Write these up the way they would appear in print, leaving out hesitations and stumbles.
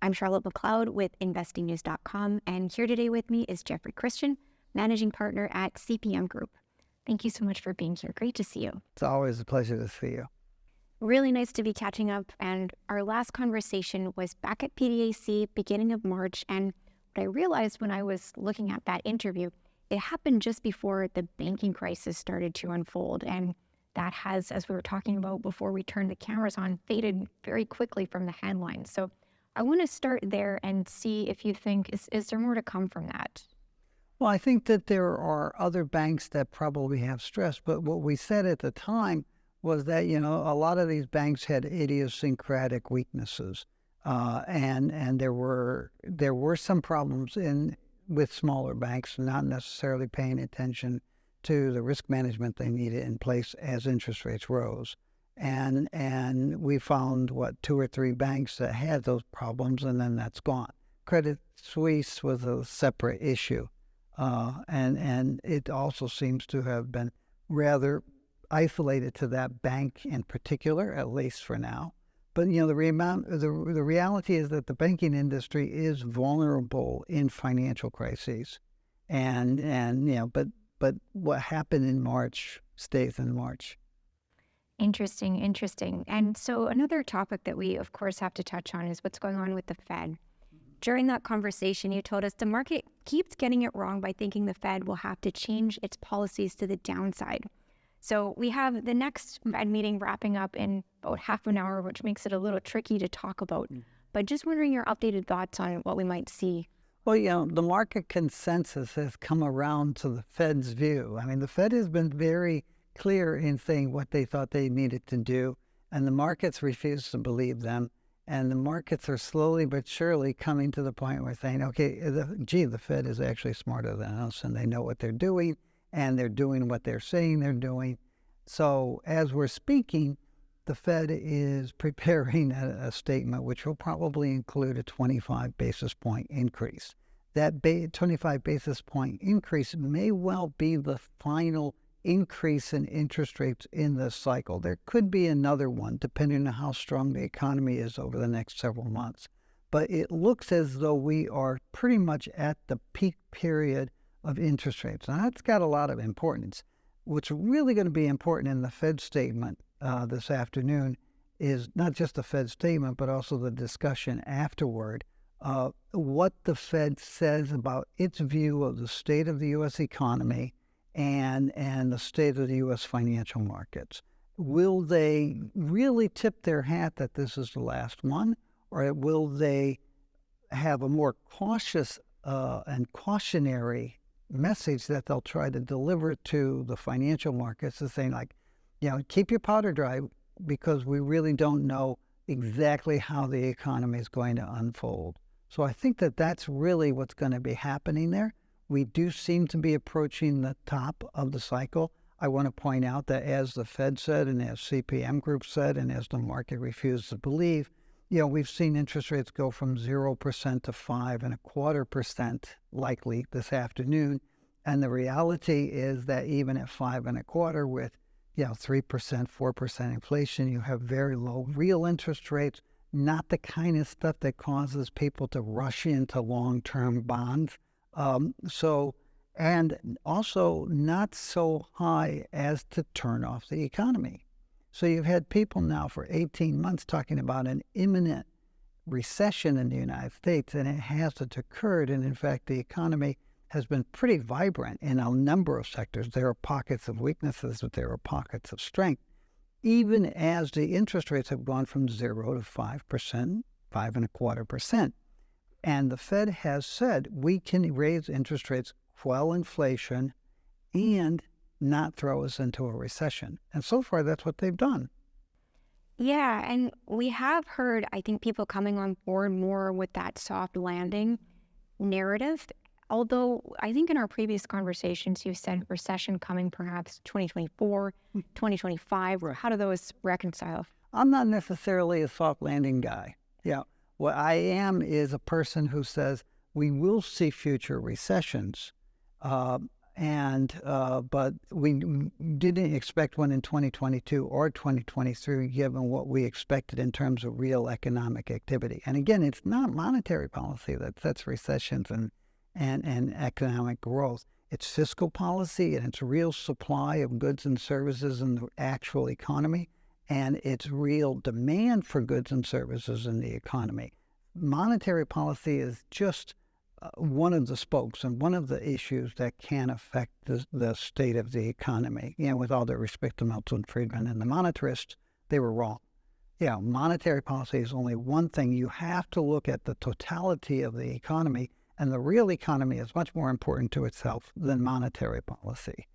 I'm Charlotte McLeod with investingnews.com, and here today with me is Jeffrey Christian, Managing Partner at CPM Group. Thank you so much for being here. Great to see you. It's always a pleasure to see you. Really nice to be catching up, and our last conversation was back at PDAC, beginning of March, and what I realized when I was looking at that interview, it happened just before the banking crisis started to unfold, and that has, as we were talking about before we turned the cameras on, faded very quickly from the headlines. So I want to start there and see if you think, is there more to come from that? Well, I think that there are other banks that probably have stress, but what we said at the time was that, a lot of these banks had idiosyncratic weaknesses, and there were some problems with smaller banks not necessarily paying attention to the risk management they needed in place as interest rates rose. And we found, 2 or 3 banks that had those problems, and then that's gone. Credit Suisse was a separate issue, and it also seems to have been rather isolated to that bank in particular, at least for now. But the reality is that the banking industry is vulnerable in financial crises, but what happened in March stays in March. Interesting. And so another topic that we, of course, have to touch on is what's going on with the Fed. During that conversation, you told us the market keeps getting it wrong by thinking the Fed will have to change its policies to the downside. So we have the next Fed meeting wrapping up in about half an hour, which makes it a little tricky to talk about. But just wondering your updated thoughts on what we might see. Well, the market consensus has come around to the Fed's view. I mean, the Fed has been very clear in saying what they thought they needed to do, and the markets refuse to believe them. And the markets are slowly but surely coming to the point where saying, okay, the Fed is actually smarter than us, and they know what they're doing, and they're doing what they're saying they're doing. So as we're speaking, the Fed is preparing a statement which will probably include a 25 basis point increase. That 25 basis point increase may well be the final increase in interest rates in this cycle. There could be another one, depending on how strong the economy is over the next several months. But it looks as though we are pretty much at the peak period of interest rates. Now, that's got a lot of importance. What's really going to be important in the Fed statement this afternoon is not just the Fed statement, but also the discussion afterward, what the Fed says about its view of the state of the U.S. economy and the state of the U.S. financial markets. Will they really tip their hat that this is the last one, or will they have a more cautious and cautionary message that they'll try to deliver to the financial markets, to saying, like, keep your powder dry, because we really don't know exactly how the economy is going to unfold. So I think that that's really what's going to be happening there. We do seem to be approaching the top of the cycle. I want to point out that, as the Fed said, and as CPM Group said, and as the market refused to believe, we've seen interest rates go from 0% to 5.25% likely this afternoon. And the reality is that even at 5.25% with 3%, 4% inflation, you have very low real interest rates, not the kind of stuff that causes people to rush into long-term bonds. And also not so high as to turn off the economy. So you've had people now for 18 months talking about an imminent recession in the United States, and it hasn't occurred. And in fact, the economy has been pretty vibrant in a number of sectors. There are pockets of weaknesses, but there are pockets of strength, even as the interest rates have gone from 0 to 5%, 5.25%. And the Fed has said we can raise interest rates, quell inflation, and not throw us into a recession. And so far, that's what they've done. Yeah, and we have heard, I think, people coming on board more with that soft landing narrative. Although I think in our previous conversations, you said recession coming perhaps 2024, 2025. Right. How do those reconcile? I'm not necessarily a soft landing guy. What I am is a person who says we will see future recessions. But we didn't expect one in 2022 or 2023, given what we expected in terms of real economic activity. And again, it's not monetary policy that sets recessions and economic growth. It's fiscal policy, and it's real supply of goods and services in the actual economy, and it's real demand for goods and services in the economy. Monetary policy is just one of the spokes and one of the issues that can affect the state of the economy. With all due respect to Milton Friedman and the monetarists, they were wrong. Monetary policy is only one thing. You have to look at the totality of the economy, and the real economy is much more important to itself than monetary policy.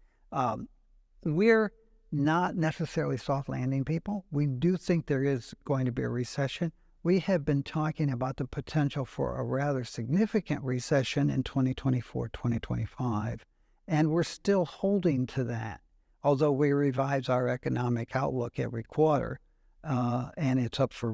We're not necessarily soft landing people. We do think there is going to be a recession. We have been talking about the potential for a rather significant recession in 2024, 2025, and we're still holding to that, although we revise our economic outlook every quarter, and it's up for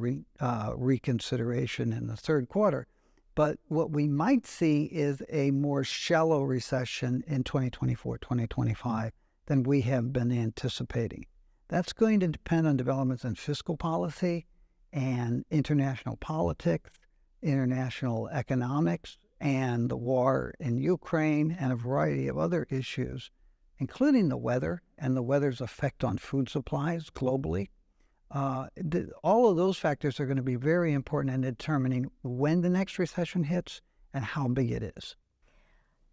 reconsideration in the third quarter. But what we might see is a more shallow recession in 2024, 2025 than we have been anticipating. That's going to depend on developments in fiscal policy and international politics, international economics, and the war in Ukraine, and a variety of other issues, including the weather and the weather's effect on food supplies globally. All of those factors are going to be very important in determining when the next recession hits and how big it is.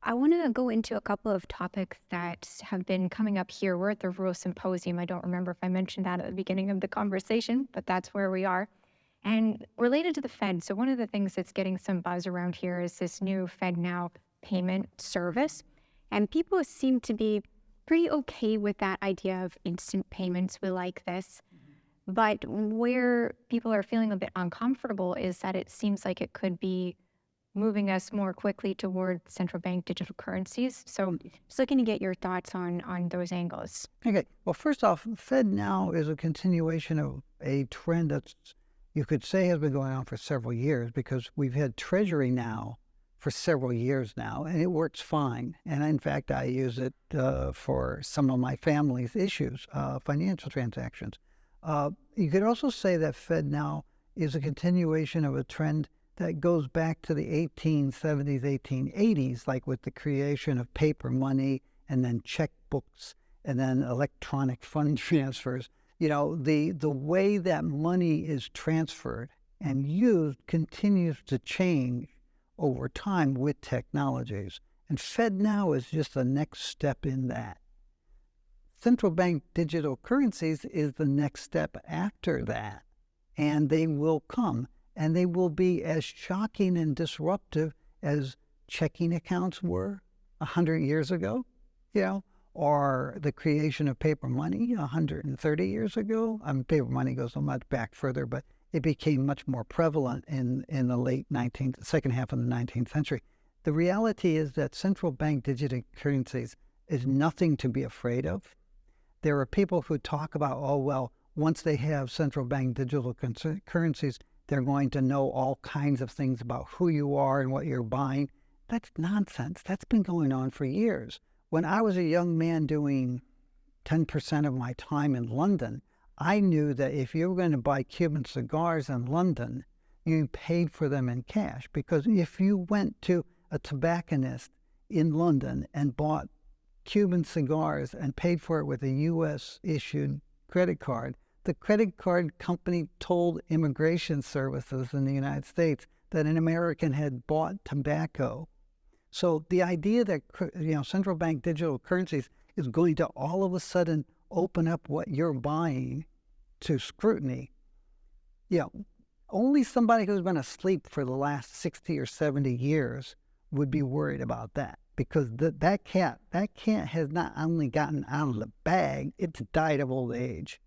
I want to go into a couple of topics that have been coming up here. We're at the Rule Symposium. I don't remember if I mentioned that at the beginning of the conversation, but that's where we are. And related to the Fed, so one of the things that's getting some buzz around here is this new FedNow payment service. And people seem to be pretty okay with that idea of instant payments. We like this. But where people are feeling a bit uncomfortable is that it seems like it could be moving us more quickly toward central bank digital currencies. So just looking to get your thoughts on those angles. Okay. Well, first off, FedNow is a continuation of a trend that's, you could say, has been going on for several years, because we've had Treasury Now for several years now, and it works fine. And in fact, I use it for some of my family's issues, financial transactions. You could also say that FedNow is a continuation of a trend that goes back to the 1870s, 1880s, like with the creation of paper money and then checkbooks and then electronic fund transfers. The way that money is transferred and used continues to change over time with technologies. And FedNow is just the next step in that. Central bank digital currencies is the next step after that, and they will come. And they will be as shocking and disruptive as checking accounts were 100 years ago, or the creation of paper money 130 years ago. Paper money goes so much back further, but it became much more prevalent in the second half of the 19th century. The reality is that central bank digital currencies is nothing to be afraid of. There are people who talk about, once they have central bank digital currencies, they're going to know all kinds of things about who you are and what you're buying. That's nonsense. That's been going on for years. When I was a young man doing 10% of my time in London, I knew that if you were going to buy Cuban cigars in London, you paid for them in cash. Because if you went to a tobacconist in London and bought Cuban cigars and paid for it with a U.S.-issued credit card, the credit card company told immigration services in the United States that an American had bought tobacco. So the idea that central bank digital currencies is going to all of a sudden open up what you're buying to scrutiny, only somebody who's been asleep for the last 60 or 70 years would be worried about that. Because that cat has not only gotten out of the bag, it's died of old age.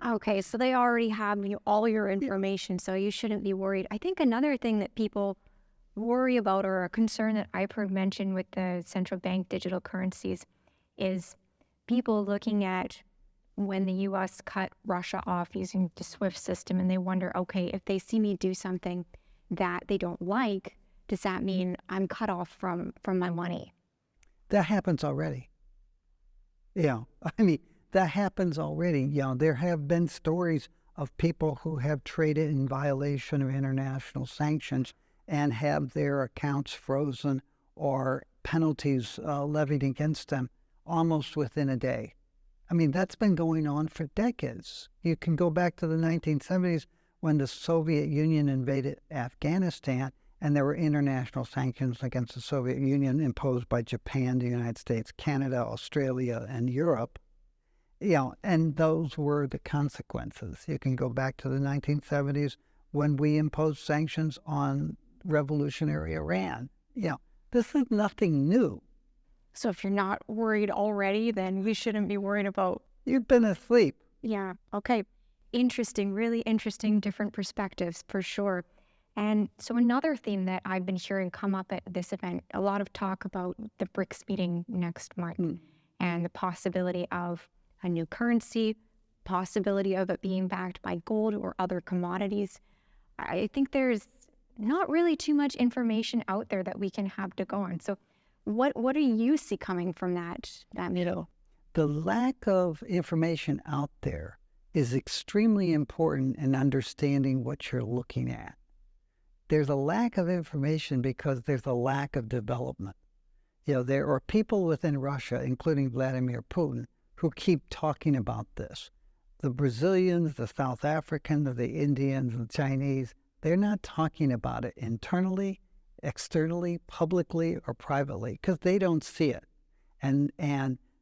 Okay, so they already have all your information, so you shouldn't be worried. I think another thing that people worry about, or a concern that I've heard mentioned with the central bank digital currencies, is people looking at when the U.S. cut Russia off using the SWIFT system, and they wonder, okay, if they see me do something that they don't like, does that mean I'm cut off from my money? that happens already. I mean, that happens already. There have been stories of people who have traded in violation of international sanctions and have their accounts frozen or penalties levied against them almost within a day. I mean, that's been going on for decades. You can go back to the 1970s when the Soviet Union invaded Afghanistan, and there were international sanctions against the Soviet Union imposed by Japan, the United States, Canada, Australia, and Europe. And those were the consequences. You can go back to the 1970s when we imposed sanctions on revolutionary Iran. This is nothing new. So if you're not worried already, then we shouldn't be worried about... You've been asleep. Yeah, okay. Interesting, really interesting, different perspectives for sure. And so another theme that I've been hearing come up at this event, a lot of talk about the BRICS meeting next month and the possibility of a new currency, possibility of it being backed by gold or other commodities. I think there's not really too much information out there that we can have to go on. So what do you see coming from that meeting? The lack of information out there is extremely important in understanding what you're looking at. There's a lack of information because there's a lack of development. There are people within Russia, including Vladimir Putin, who keep talking about this. The Brazilians, the South Africans, the Indians, the Chinese, they're not talking about it internally, externally, publicly, or privately because they don't see it. And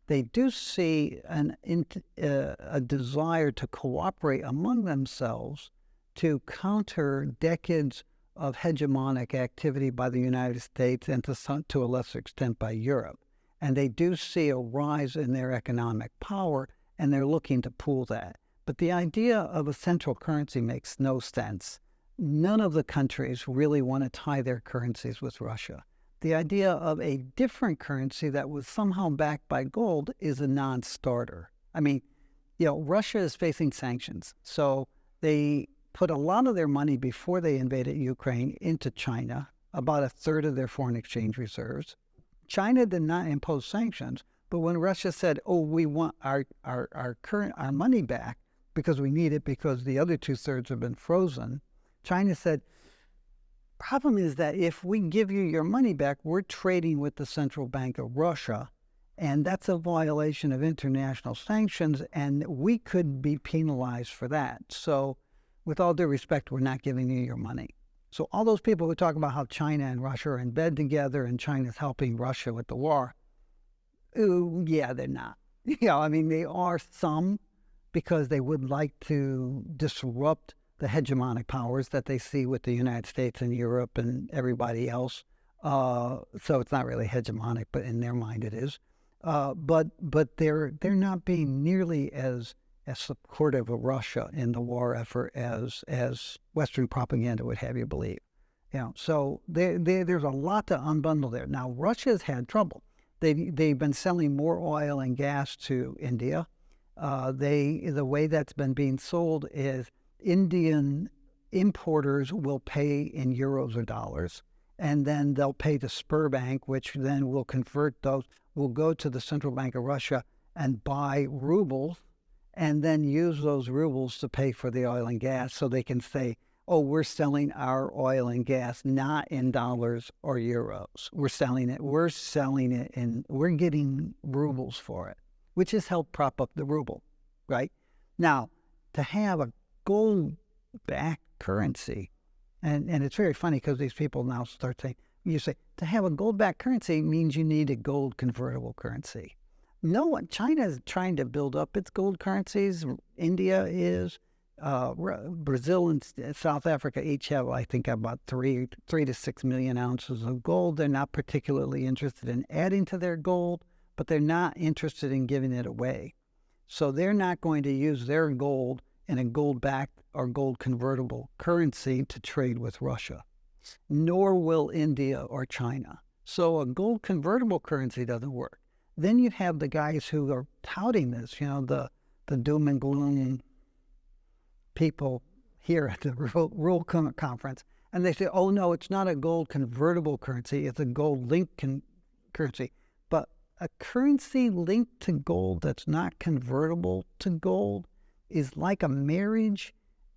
they do see a desire to cooperate among themselves to counter decades of hegemonic activity by the United States and to a lesser extent by Europe. And they do see a rise in their economic power, and they're looking to pool that. But the idea of a central currency makes no sense. None of the countries really want to tie their currencies with Russia. The idea of a different currency that was somehow backed by gold is a non-starter. I mean, Russia is facing sanctions. So they put a lot of their money before they invaded Ukraine into China, about a third of their foreign exchange reserves. China did not impose sanctions, but when Russia said, we want our money back because we need it because the other 2/3 have been frozen, China said, problem is that if we give you your money back, we're trading with the Central Bank of Russia, and that's a violation of international sanctions, and we could be penalized for that. So with all due respect, we're not giving you your money. So all those people who talk about how China and Russia are in bed together and China's helping Russia with the war, they're not. I mean, they are some because they would like to disrupt the hegemonic powers that they see with the United States and Europe and everybody else. So it's not really hegemonic, but in their mind it is. But they're not being nearly as supportive of Russia in the war effort as Western propaganda would have you believe. So there's a lot to unbundle there. Now, Russia's had trouble. They've been selling more oil and gas to India. The way that's been being sold is Indian importers will pay in euros or dollars, and then they'll pay the Spur Bank, which then will convert those, will go to the Central Bank of Russia and buy rubles, and then use those rubles to pay for the oil and gas, so they can say, we're selling our oil and gas not in dollars or euros. We're selling it we're getting rubles for it, which has helped prop up the ruble, right? Now, to have a gold-backed currency, and it's very funny because these people now start saying, to have a gold-backed currency means you need a gold convertible currency. China is trying to build up its gold currencies. India is. Brazil and South Africa each have, I think, about 3 to 6 million ounces of gold. They're not particularly interested in adding to their gold, but they're not interested in giving it away. So they're not going to use their gold in a gold-backed or gold-convertible currency to trade with Russia, nor will India or China. So a gold-convertible currency doesn't work. Then you have the guys who are touting this, the doom and gloom people here at the Rule Conference, and they say, no, it's not a gold convertible currency, it's a gold linked currency. But a currency linked to gold that's not convertible to gold is like a marriage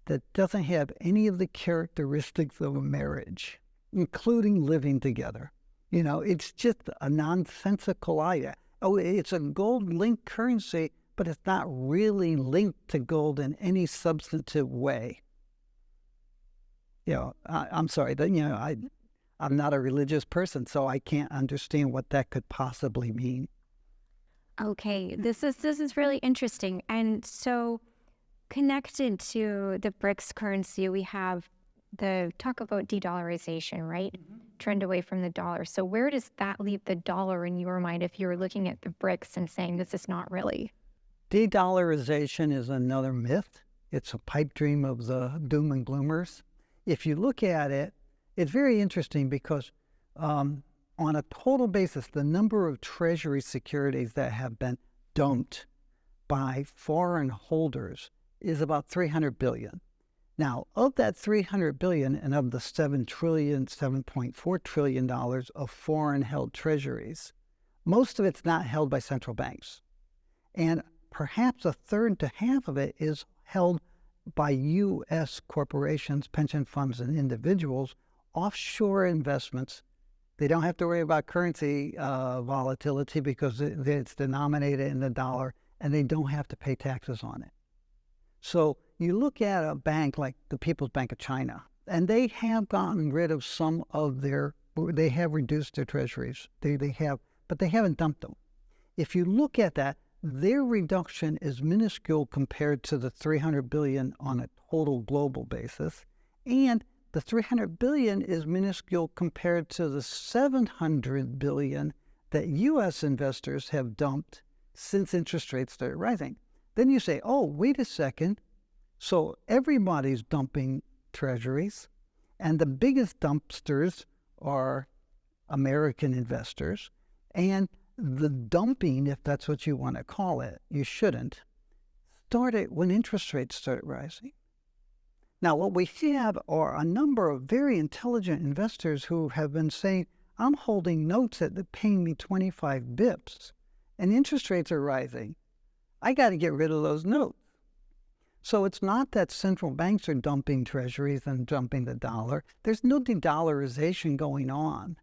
that doesn't have any of the characteristics of a marriage, including living together. It's just a nonsensical idea. Oh, it's a gold-linked currency, but it's not really linked to gold in any substantive way. I'm sorry, I'm not a religious person, so I can't understand what that could possibly mean. Okay, this is really interesting. And so connected to the BRICS currency, we have the talk about de-dollarization, right? Trend away from the dollar. So where does that leave the dollar in your mind if you're looking at the BRICS and saying this is not really? De-dollarization is another myth. It's a pipe dream of the doom and gloomers. If you look at it, it's very interesting because on a total basis, the number of treasury securities that have been dumped by foreign holders is about 300 billion. Now, of that 300 billion and of the $7.4 trillion of foreign held treasuries, most of it's not held by central banks. And perhaps a third to half of it is held by U.S. corporations, pension funds, and individuals, offshore investments. They don't have to worry about currency volatility because it's denominated in the dollar, and they don't have to pay taxes on it. So you look at a bank like the People's Bank of China, and they have gotten rid of some of they have reduced their treasuries. But they haven't dumped them. If you look at that, their reduction is minuscule compared to the 300 billion on a total global basis, and the 300 billion is minuscule compared to the 700 billion that U.S. investors have dumped since interest rates started rising. Then you say, oh, wait a second. So everybody's dumping treasuries, and the biggest dumpsters are American investors. And the dumping, if that's what you want to call it, you shouldn't, started when interest rates started rising. Now, what we have are a number of very intelligent investors who have been saying, I'm holding notes that are paying me 25 bips, and interest rates are rising. I got to get rid of those notes. So it's not that central banks are dumping treasuries and dumping the dollar. There's no de-dollarization going on.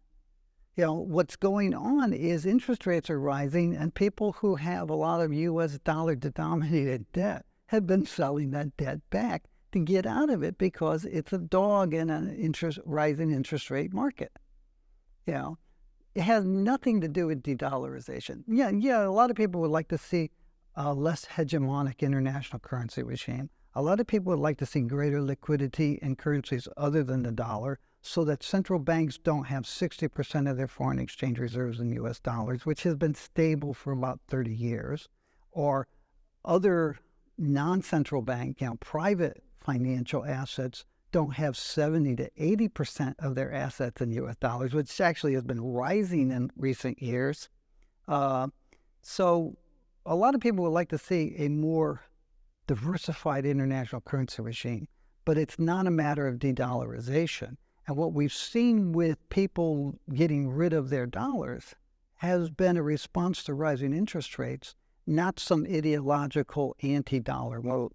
What's going on is interest rates are rising, and people who have a lot of U.S. dollar-denominated debt have been selling that debt back to get out of it because it's a dog in an rising interest rate market. It has nothing to do with de-dollarization. Yeah, a lot of people would like to see a less hegemonic international currency regime. A lot of people would like to see greater liquidity in currencies other than the dollar so that central banks don't have 60% of their foreign exchange reserves in U.S. dollars, which has been stable for about 30 years, or other non-central bank, private financial assets don't have 70 to 80% of their assets in U.S. dollars, which actually has been rising in recent years. So a lot of people would like to see a more diversified international currency regime, but it's not a matter of de-dollarization. And what we've seen with people getting rid of their dollars has been a response to rising interest rates, not some ideological anti-dollar mode.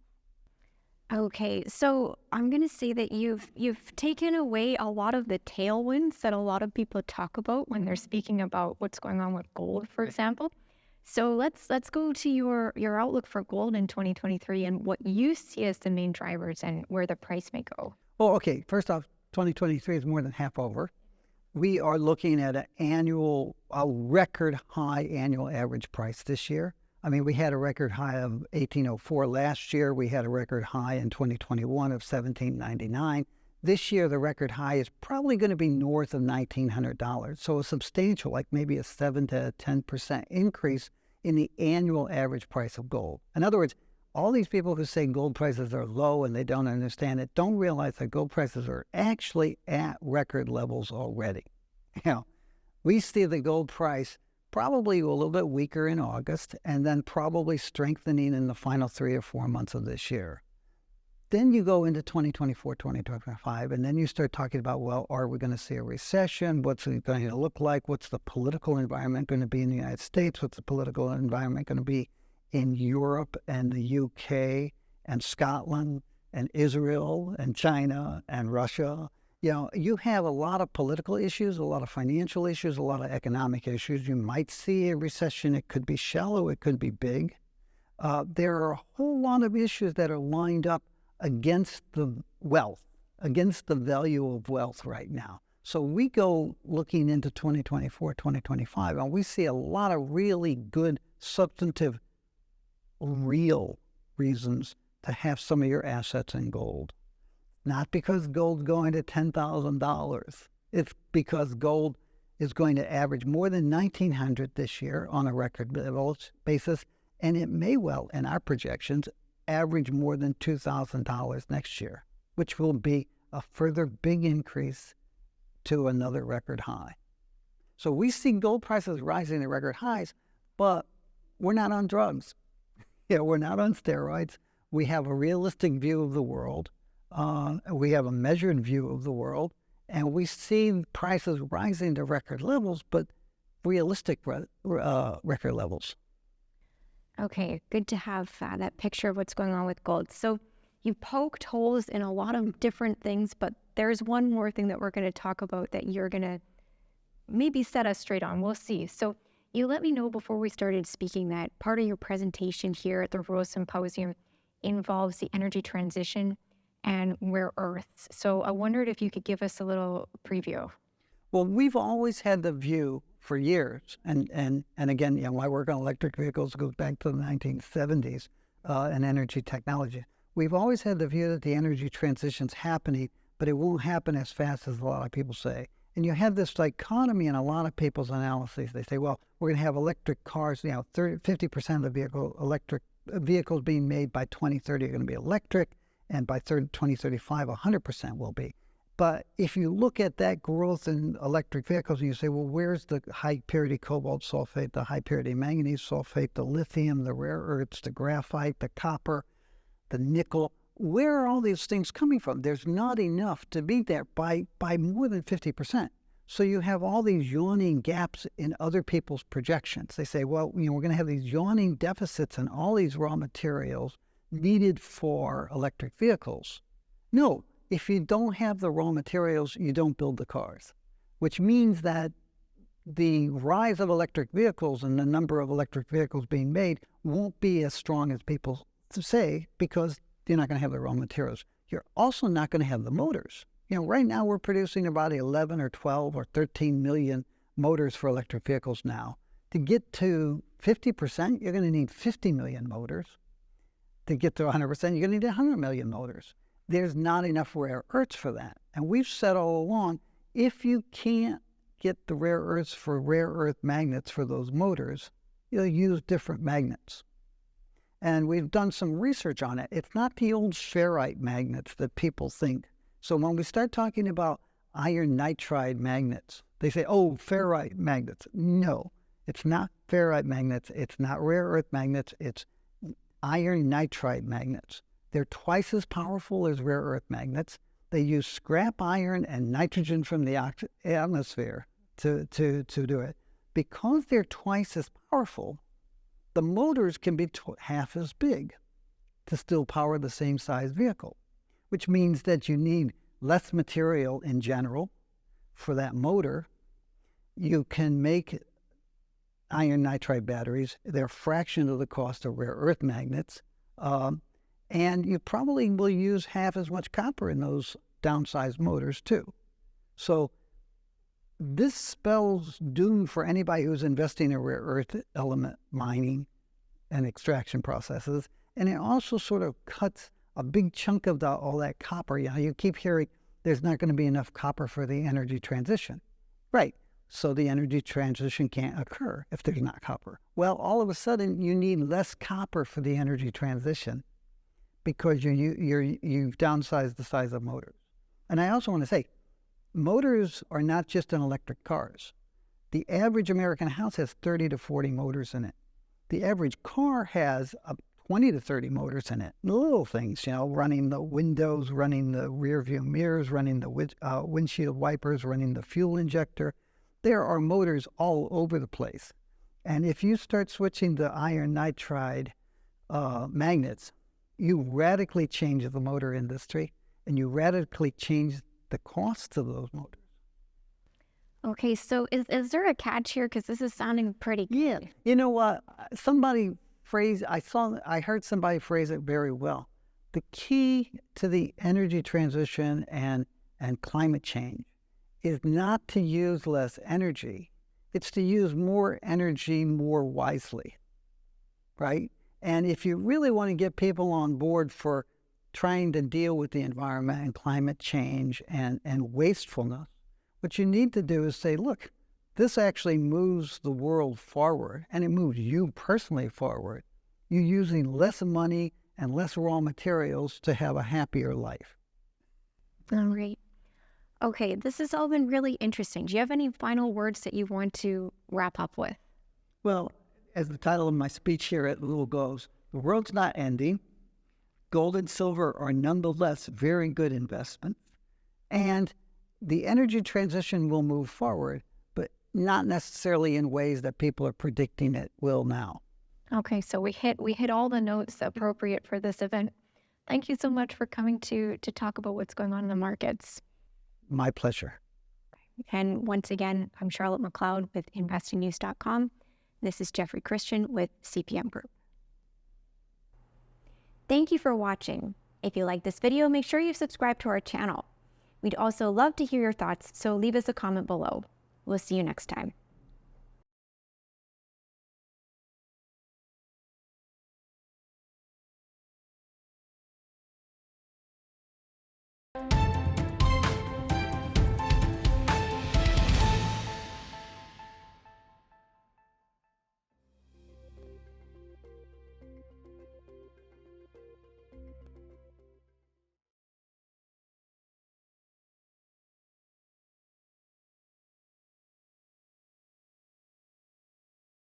Okay, so I'm going to say that you've taken away a lot of the tailwinds that a lot of people talk about when they're speaking about what's going on with gold, for example. So let's go to your outlook for gold in 2023 and what you see as the main drivers and where the price may go. Well, okay, first off, 2023 is more than half over. We are looking at a record high annual average price this year. I mean, we had a record high of 1804 last year. We had a record high in 2021 of 1799. This year, the record high is probably going to be north of $1,900. So a substantial, like maybe a 7 to 10% increase in the annual average price of gold. In other words, all these people who say gold prices are low and they don't understand it don't realize that gold prices are actually at record levels already. We see the gold price probably a little bit weaker in August and then probably strengthening in the final 3 or 4 months of this year. Then you go into 2024, 2025, and then you start talking about, well, are we going to see a recession? What's it going to look like? What's the political environment going to be in the United States? What's the political environment going to be in Europe and the UK and Scotland and Israel and China and Russia? You have a lot of political issues, a lot of financial issues, a lot of economic issues. You might see a recession. It could be shallow. It could be big. There are a whole lot of issues that are lined up against the wealth, against the value of wealth right now. So we go looking into 2024, 2025, and we see a lot of really good, substantive, real reasons to have some of your assets in gold. Not because gold's going to $10,000. It's because gold is going to average more than $1,900 this year on a record levels basis, and it may well, in our projections, average more than $2,000 next year, which will be a further big increase to another record high. So we see gold prices rising to record highs, but we're not on drugs. We're not on steroids. We have a realistic view of the world. We have a measured view of the world, and we see prices rising to record levels, but realistic record levels. Okay, good to have that picture of what's going on with gold. So you poked holes in a lot of different things, but there's one more thing that we're going to talk about that you're going to maybe set us straight on. We'll see. So you let me know before we started speaking that part of your presentation here at the Rule Symposium involves the energy transition and rare earths. So I wondered if you could give us a little preview. Well, we've always had the view for years, and again, my work on electric vehicles goes back to the 1970s and energy technology. We've always had the view that the energy transition's happening, but it won't happen as fast as a lot of people say. And you have this dichotomy in a lot of people's analyses. They say, well, we're going to have electric cars, 50% of the electric vehicles being made by 2030 are going to be electric, and by 2035, 100% will be. But if you look at that growth in electric vehicles and you say, well, where's the high purity cobalt sulfate, the high purity manganese sulfate, the lithium, the rare earths, the graphite, the copper, the nickel, where are all these things coming from? There's not enough to be there by more than 50%. So you have all these yawning gaps in other people's projections. They say, well, we're going to have these yawning deficits in all these raw materials needed for electric vehicles. No. If you don't have the raw materials, you don't build the cars, which means that the rise of electric vehicles and the number of electric vehicles being made won't be as strong as people say because you're not going to have the raw materials. You're also not going to have the motors. Right now we're producing about 11 or 12 or 13 million motors for electric vehicles now. To get to 50%, you're going to need 50 million motors. To get to 100%, you're going to need 100 million motors. There's not enough rare earths for that. And we've said all along, if you can't get the rare earths for rare earth magnets for those motors, you'll use different magnets. And we've done some research on it. It's not the old ferrite magnets that people think. So when we start talking about iron nitride magnets, they say, oh, ferrite magnets. No, it's not ferrite magnets. It's not rare earth magnets. It's iron nitride magnets. They're twice as powerful as rare earth magnets. They use scrap iron and nitrogen from the atmosphere to do it. Because they're twice as powerful, the motors can be half as big to still power the same size vehicle, which means that you need less material in general for that motor. You can make iron nitride batteries. They're a fraction of the cost of rare earth magnets. And you probably will use half as much copper in those downsized motors too. So this spells doom for anybody who's investing in rare earth element mining and extraction processes. And it also sort of cuts a big chunk of all that copper. You keep hearing there's not going to be enough copper for the energy transition. Right. So the energy transition can't occur if there's not copper. Well, all of a sudden you need less copper for the energy transition, because you've downsized the size of motors. And I also want to say, motors are not just in electric cars. The average American house has 30 to 40 motors in it. The average car has 20 to 30 motors in it. The little things, running the windows, running the rear view mirrors, running the windshield wipers, running the fuel injector. There are motors all over the place. And if you start switching to iron nitride magnets, you radically change the motor industry, and you radically change the cost of those motors. Okay, so is there a catch here? Because this is sounding pretty good. Yeah. You know what? I heard somebody phrase it very well. The key to the energy transition and climate change is not to use less energy. It's to use more energy more wisely, right? And if you really want to get people on board for trying to deal with the environment and climate change and wastefulness, what you need to do is say, look, this actually moves the world forward, and it moves you personally forward. You're using less money and less raw materials to have a happier life. All right. Okay, this has all been really interesting. Do you have any final words that you want to wrap up with? Well, as the title of my speech here at Little goes, the world's not ending. Gold and silver are nonetheless very good investments. And the energy transition will move forward, but not necessarily in ways that people are predicting it will now. Okay, so we hit all the notes appropriate for this event. Thank you so much for coming to talk about what's going on in the markets. My pleasure. And once again, I'm Charlotte McLeod with investingnews.com. This is Jeffrey Christian with CPM Group. Thank you for watching. If you like this video, make sure you subscribe to our channel. We'd also love to hear your thoughts, so leave us a comment below. We'll see you next time.